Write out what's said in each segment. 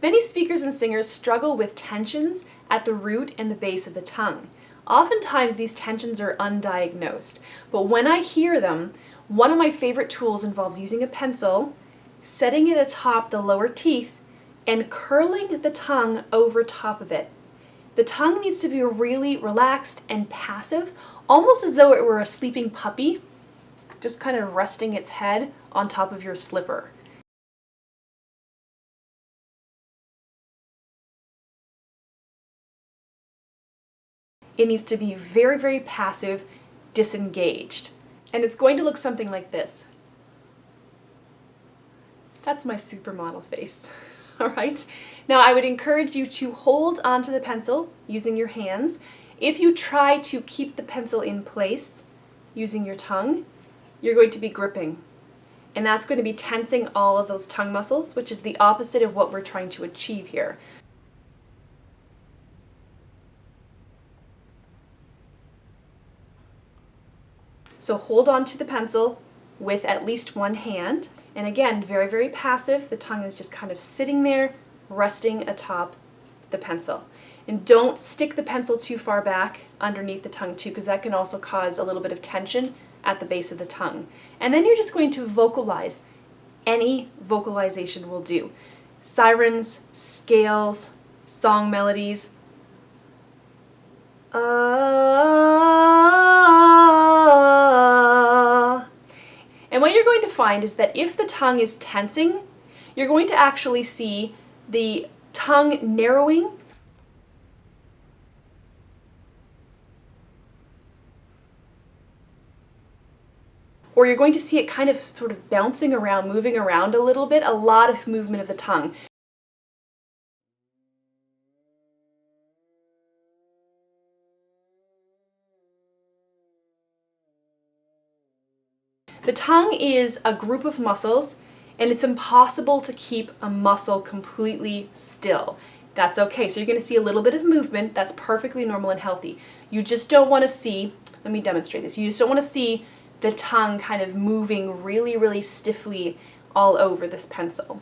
Many speakers and singers struggle with tensions at the root and the base of the tongue. Oftentimes these tensions are undiagnosed, but when I hear them, one of my favorite tools involves using a pencil, setting it atop the lower teeth, and curling the tongue over top of it. The tongue needs to be really relaxed and passive, almost as though it were a sleeping puppy, just kind of resting its head on top of your slipper. It needs to be very, very passive, disengaged. And it's going to look something like this. That's my supermodel face. All right. Now I would encourage you to hold onto the pencil using your hands. If you try to keep the pencil in place using your tongue, you're going to be gripping. And that's going to be tensing all of those tongue muscles, which is the opposite of what we're trying to achieve here. So hold on to the pencil with at least one hand. And again, very, very passive. The tongue is just kind of sitting there, resting atop the pencil. And don't stick the pencil too far back underneath the tongue too, because that can also cause a little bit of tension at the base of the tongue. And then you're just going to vocalize. Any vocalization will do. Sirens, scales, song melodies. And what you're going to find is that if the tongue is tensing, you're going to actually see the tongue narrowing or you're going to see it kind of sort of bouncing around, moving around a little bit, a lot of movement of the tongue. The tongue is a group of muscles, and it's impossible to keep a muscle completely still. That's okay. So you're going to see a little bit of movement. That's perfectly normal and healthy. You just don't want to see, let me demonstrate this, you just don't want to see the tongue kind of moving really, really stiffly all over this pencil.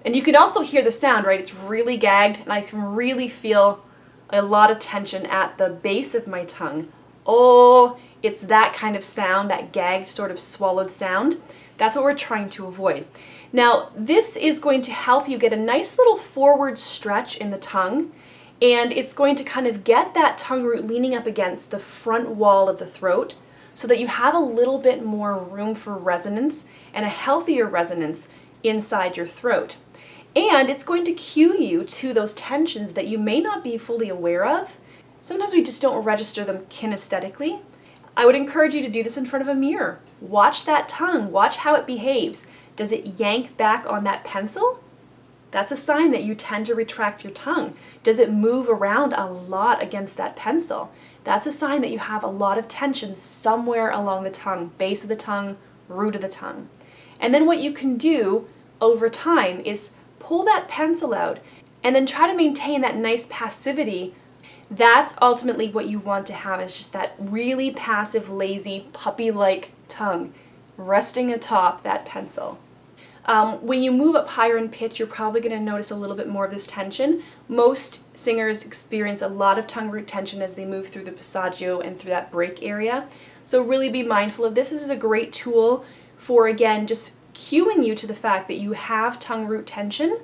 And you can also hear the sound, right? It's really gagged, and I can really feel a lot of tension at the base of my tongue. Oh, it's that kind of sound, that gagged sort of swallowed sound. That's what we're trying to avoid. Now, this is going to help you get a nice little forward stretch in the tongue, and it's going to kind of get that tongue root leaning up against the front wall of the throat so that you have a little bit more room for resonance and a healthier resonance inside your throat. And it's going to cue you to those tensions that you may not be fully aware of. Sometimes we just don't register them kinesthetically. I would encourage you to do this in front of a mirror. Watch that tongue, watch how it behaves. Does it yank back on that pencil? That's a sign that you tend to retract your tongue. Does it move around a lot against that pencil? That's a sign that you have a lot of tension somewhere along the tongue, base of the tongue, root of the tongue. And then what you can do over time is pull that pencil out and then try to maintain that nice passivity. That's ultimately what you want to have, is just that really passive, lazy, puppy-like tongue resting atop that pencil. When you move up higher in pitch, you're probably going to notice a little bit more of this tension. Most singers experience a lot of tongue root tension as they move through the passaggio and through that break area. So really be mindful of this. This is a great tool for, again, just cueing you to the fact that you have tongue root tension,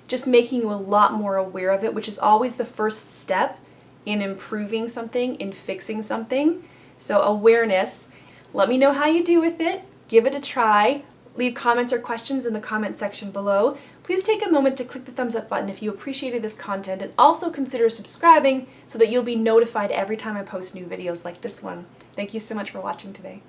just making you a lot more aware of it, which is always the first step in improving something, in fixing something. So awareness. Let me know how you do with it. Give it a try. Leave comments or questions in the comment section below. Please take a moment to click the thumbs up button if you appreciated this content, and also consider subscribing so that you'll be notified every time I post new videos like this one. Thank you so much for watching today.